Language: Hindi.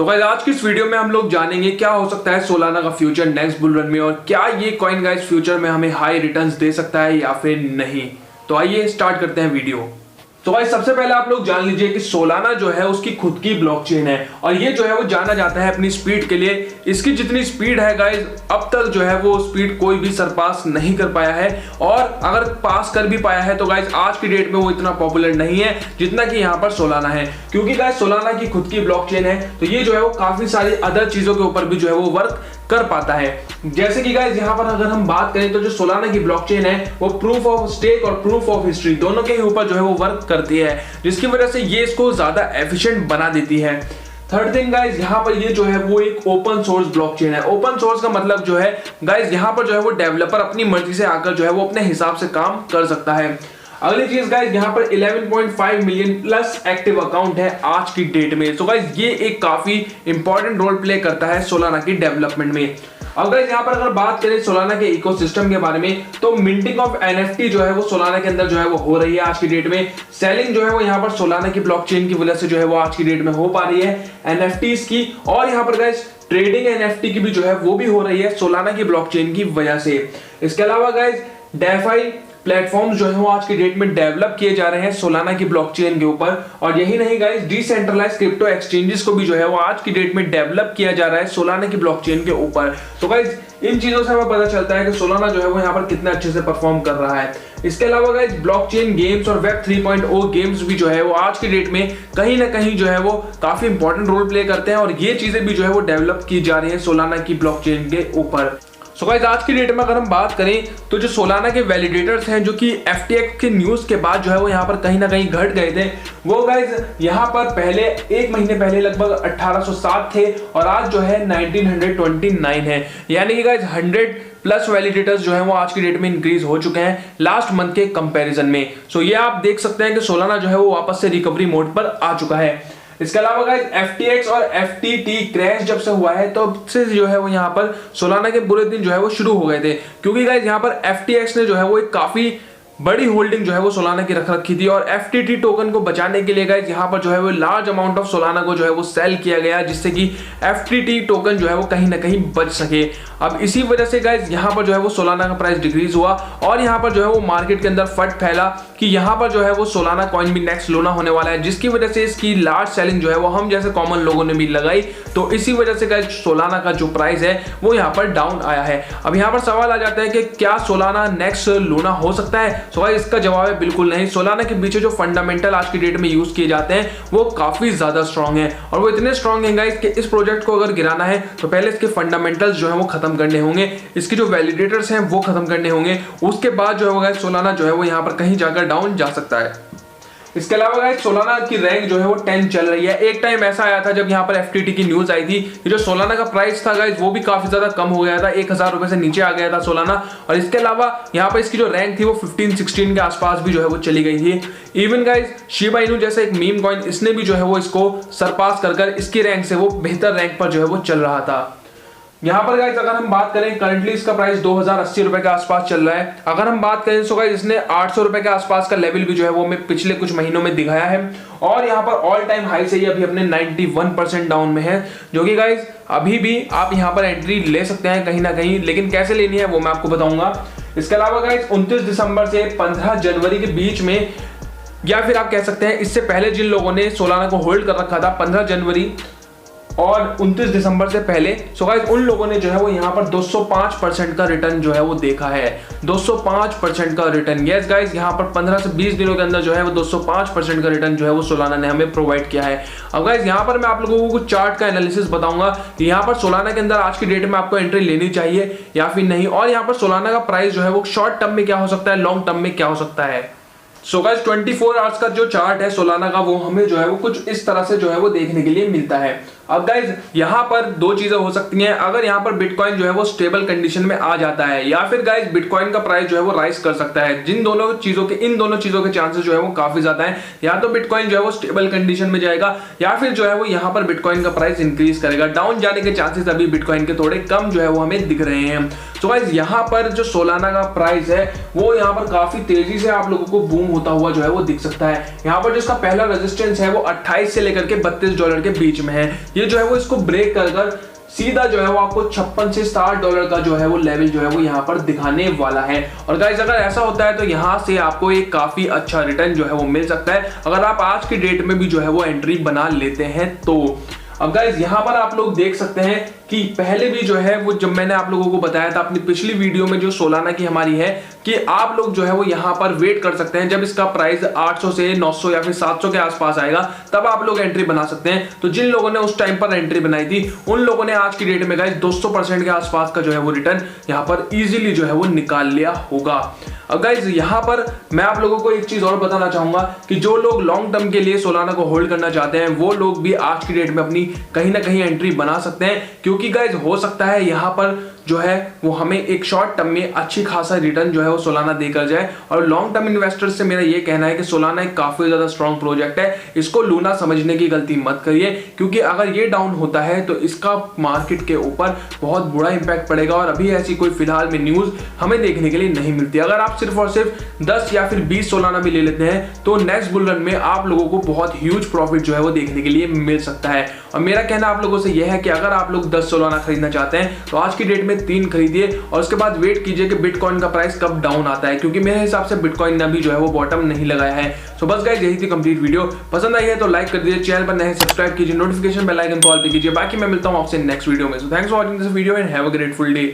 तो गाइस आज की इस वीडियो में हम लोग जानेंगे क्या हो सकता है सोलाना का फ्यूचर नेक्स्ट बुल रन में और क्या ये कॉइन गाइस फ्यूचर में हमें हाई रिटर्न्स दे सकता है या फिर नहीं। तो आइए स्टार्ट करते हैं वीडियो। तो गाइस सबसे पहले आप लोग जान लीजिए कि सोलाना जो है उसकी खुद की ब्लॉकचेन है और ये जो है वो जाना जाता है अपनी स्पीड के लिए। इसकी जितनी स्पीड है गाइस अब तक जो है वो स्पीड कोई भी सरपास नहीं कर पाया है और अगर पास कर भी पाया है तो गाइस आज की डेट में वो इतना पॉपुलर नहीं है जितना कि यहाँ पर सोलाना है, क्योंकि गाइस सोलाना की खुद की ब्लॉकचेन है तो ये जो है वो काफी सारी अदर चीजों के ऊपर भी जो है वो वर्क कर पाता है। जैसे कि गाइस यहाँ पर अगर हम बात करें तो जो सोलाना की ब्लॉकचेन है वो प्रूफ ऑफ स्टेक और प्रूफ ऑफ हिस्ट्री दोनों के ऊपर जो है वो वर्क करती है, जिसकी वजह से ये इसको ज्यादा एफिशिएंट बना देती है। थर्ड थिंग गाइस यहाँ पर ये जो है वो एक ओपन सोर्स ब्लॉकचेन है। ओपन सोर्स का मतलब जो है गाइस यहाँ पर जो है वो डेवलपर अपनी मर्जी से आकर जो है वो अपने हिसाब से काम कर सकता है। अगली चीज गाइस यहाँ पर 11.5 मिलियन प्लस एक्टिव अकाउंट है आज की डेट में। तो गाइस ये एक काफी इंपॉर्टेंट रोल प्ले करता है सोलाना की डेवलपमेंट में। अब गाइस यहाँ पर अगर बात करें सोलाना के इकोसिस्टम के बारे में तो मिंटिंग ऑफ एनएफटी जो है वो सोलाना के अंदर जो है वो हो रही है आज की डेट में। सेलिंग जो है वो यहाँ पर सोलाना की ब्लॉकचेन की वजह से जो है वो आज की डेट में हो पा रही है एनएफटीज की, और यहाँ पर गाइस ट्रेडिंग एनएफटी की भी जो है वो भी हो रही है सोलाना की ब्लॉकचेन की वजह से। इसके अलावा गाइस डेफाई प्लेटफॉर्म्स जो है वो आज की डेट में डेवलप किए जा रहे हैं सोलाना की ब्लॉकचेन के ऊपर, और यही नहीं गाइस डिसेंट्रलाइज्ड क्रिप्टो एक्सचेंजेस को भी जो है वो आज की डेट में डेवलप किया जा रहा है सोलाना की ब्लॉकचेन के ऊपर। तो गाइस इन चीजों से हमें पता चलता है कि सोलाना जो है वो यहाँ पर कितना अच्छे से परफॉर्म कर रहा है। इसके अलावा गाइस ब्लॉकचेन गेम्स और वेब 3.0 गेम्स भी जो है वो आज की डेट में कहीं ना कहीं जो है वो काफी इंपॉर्टेंट रोल प्ले करते हैं और ये चीजें भी जो है वो डेवलप की जा रही है सोलाना की ब्लॉकचेन के ऊपर। सो गाइस आज की डेट में अगर हम बात करें तो जो सोलाना के वैलिडेटर्स हैं जो कि FTX के न्यूज के बाद जो है वो यहाँ पर कहीं ना कहीं घट गए थे, वो गाइस यहाँ पर पहले एक महीने पहले लगभग 1807 थे और आज जो है 1929 है, यानी कि गाइस 100 प्लस वैलिडेटर्स जो है वो आज की डेट में इंक्रीज हो चुके हैं लास्ट मंथ के कंपैरिजन में। सो ये आप देख सकते हैं कि सोलाना जो है वो वापस से रिकवरी मोड पर आ चुका है। इसके अलावा गाइस FTX और FTT क्रैश जब से हुआ है तो से जो है वो यहाँ पर सोलाना के बुरे दिन जो है वो शुरू हो गए थे, क्योंकि गाइस यहाँ पर FTX ने जो है वो एक काफी बड़ी होल्डिंग जो है वो सोलाना की रख रखी थी और FTT टोकन को बचाने के लिए गाइस यहाँ पर जो है वो लार्ज अमाउंट ऑफ सोलाना को जो है वो सेल किया गया, जिससे कि FTT टोकन जो है वो कहीं ना कहीं बच सके। अब इसी वजह से गाइस यहाँ पर जो है वो सोलाना का प्राइस डिक्रीज हुआ और यहाँ पर जो है वो मार्केट के अंदर फट फैला कि यहाँ पर जो है वो सोलाना कॉइन भी नेक्स्ट लोना होने वाला है, जिसकी वजह से इसकी लार्ज सेलिंग जो है वो हम जैसे कॉमन लोगों ने भी लगाई। तो इसी वजह से गाइस सोलाना का जो प्राइस है वो यहाँ पर डाउन आया है। अब यहाँ पर सवाल आ जाता है कि क्या सोलाना नेक्स्ट लोना हो सकता है? सो गाइस इसका जवाब है बिल्कुल नहीं। सोलाना के पीछे जो फंडामेंटल आज की डेट में यूज किए जाते हैं वो काफी ज्यादा स्ट्रांग है और वो इतने स्ट्रांग हैं गाइस कि इस प्रोजेक्ट को अगर गिराना है तो पहले इसके फंडामेंटल्स जो है वो खत्म करने होंगे, इसके जो वैलिडेटर्स हैं वो खत्म करने होंगे, उसके बाद जो है गाइस सोलाना जो है वो यहाँ पर कहीं जाकर डाउन जा सकता है। इसके अलावा गाइस सोलाना की रैंक जो है वो 10 चल रही है। एक टाइम ऐसा आया था जब यहाँ पर FTT की न्यूज आई थी कि जो सोलाना का प्राइस था गाइस वो भी काफी ज्यादा कम हो गया था, 1000 रुपए से नीचे आ गया था सोलाना, और इसके अलावा यहाँ पर इसकी जो रैंक थी वो 15-16 के आसपास भी जो है वो चली गई थी। इवन गाइस शिबा इनू जैसे एक मीम कॉइन इसने भी जो है वो इसको सरपास कर इसकी रैंक से वो बेहतर रैंक पर जो है वो चल रहा था। यहाँ पर गाइस अगर हम बात करें करंटली इसका प्राइस 2080 रुपए के आसपास चल रहा है। अगर हम बात करें तो गाइस इसने 800 रुपए के आसपास का लेवल भी जो है वो हमें पिछले कुछ महीनों में दिखाया है और यहाँ पर ऑल टाइम हाई से ही अभी अपने 91% डाउन में है, जो कि गाइस अभी भी आप यहाँ पर एंट्री ले सकते हैं कहीं ना कहीं, लेकिन कैसे लेनी है वो मैं आपको बताऊंगा। इसके अलावा गाइस 29 दिसंबर से 15 जनवरी के बीच में, या फिर आप कह सकते हैं इससे पहले जिन लोगों ने सोलाना को होल्ड कर रखा था 15 जनवरी और 29 दिसंबर से पहले, सो गाइस उन लोगों ने जो है वो यहाँ पर 205% का रिटर्न जो है वो देखा है, 205% का रिटर्न। यस गाइस यहाँ पर 15 से 20 दिनों के अंदर जो है वो 205% का रिटर्न जो है वो सोलाना ने हमें प्रोवाइड किया है। अब गाइस यहाँ पर मैं आप लोगों को कुछ चार्ट का एनालिसिस बताऊंगा कि यहाँ पर सोलाना के अंदर आज की डेट में आपको एंट्री लेनी चाहिए या फिर नहीं, और यहाँ पर सोलाना का प्राइस जो है वो शॉर्ट टर्म में क्या हो सकता है, लॉन्ग टर्म में क्या हो सकता है। सो गाइस 24 आवर्स का जो चार्ट है सोलाना का वो हमें जो है वो कुछ इस तरह से जो है वो देखने के लिए मिलता है। अब गाइस यहाँ पर दो चीजें हो सकती हैं, अगर यहाँ पर बिटकॉइन जो है वो स्टेबल कंडीशन में आ जाता है या फिर गाइस बिटकॉइन का प्राइस जो है वो राइज कर सकता है। इन दोनों चीजों के चांसेस जो है वो काफी ज्यादा है। या तो बिटकॉइन जो है वो स्टेबल कंडीशन में जाएगा या फिर जो है वो यहाँ पर बिटकॉइन का प्राइस इंक्रीज करेगा। डाउन जाने के चांसेस अभी बिटकॉइन के थोड़े कम जो है वो हमें दिख रहे हैं। तो गाइस यहाँ पर जो सोलाना का प्राइस है वो यहाँ पर काफी तेजी से आप लोगों को बूम होता हुआ जो है वो दिख सकता है। यहाँ पर जो इसका पहला रेजिस्टेंस है वो 28 से लेकर के $32 के बीच में है। ये जो है वो इसको ब्रेक कर सीधा जो है वो आपको 56 से $60 का जो है वो लेवल जो है वो यहाँ पर दिखाने वाला है। और गाइस अगर ऐसा होता है तो यहाँ से आपको एक काफी अच्छा रिटर्न जो है वो मिल सकता है अगर आप आज की डेट में भी जो है वो एंट्री बना लेते हैं तो। अब गाइस यहाँ पर आप लोग देख सकते हैं कि पहले भी जो है वो जब मैंने आप लोगों को बताया था अपनी पिछली वीडियो में जो सोलाना की हमारी है कि आप लोग जो है वो यहाँ पर वेट कर सकते हैं जब इसका प्राइस 800 से 900 या फिर 700 के आसपास आएगा तब आप लोग एंट्री बना सकते हैं। तो जिन लोगों ने उस टाइम पर एंट्री बनाई थी उन लोगों ने आज की डेट में गाइस 200% के आसपास का जो है वो रिटर्न यहाँ पर इजीली जो है वो निकाल लिया होगा। अब गाइस यहाँ पर मैं आप लोगों को एक चीज और बताना चाहूंगा कि जो लोग लॉन्ग टर्म के लिए सोलाना को होल्ड करना चाहते हैं वो लोग भी आज की डेट में अपनी कहीं ना कहीं एंट्री बना सकते हैं, क्योंकि गाइस हो सकता है यहाँ पर जो है वो हमें एक शॉर्ट टर्म में अच्छी खासा रिटर्न जो है वो सोलाना देकर जाए। और लॉन्ग टर्म इन्वेस्टर्स से मेरा ये कहना है कि सोलाना एक काफी ज्यादा स्ट्रॉन्ग प्रोजेक्ट है, इसको लूना समझने की गलती मत करिए, क्योंकि अगर ये डाउन होता है तो इसका मार्केट के ऊपर बहुत बुरा इंपैक्ट पड़ेगा और अभी ऐसी कोई फिलहाल में न्यूज हमें देखने के लिए नहीं मिलती। अगर आप सिर्फ और सिर्फ 10 या फिर 20 सोलाना भी ले लेते हैं तो नेक्स्ट बुल रन में आप लोगों को बहुत ह्यूज प्रॉफिट जो है वो देखने के लिए मिल सकता है। और मेरा कहना आप लोगों से यह है कि अगर आप लोग 10 सोलाना खरीदना चाहते हैं तो आज की डेट में 3 खरीदिए और उसके बाद वेट कीजिए कि बिटकॉइन का प्राइस कब डाउन आता है, क्योंकि मेरे हिसाब से बिटकॉइन ने अभी जो है वो बॉटम नहीं लगाया है। सो बस गाइस यही थी कंप्लीट वीडियो। पसंद आई है तो लाइक कर दीजिए, चैनल पर नए सब्सक्राइब कीजिए, नोटिफिकेशन बेल आइकन कॉल पे कीजिए। बाकी मैं मिलता हूं आपसे नेक्स्ट वीडियो में। So thanks for watching this video and have a grateful day.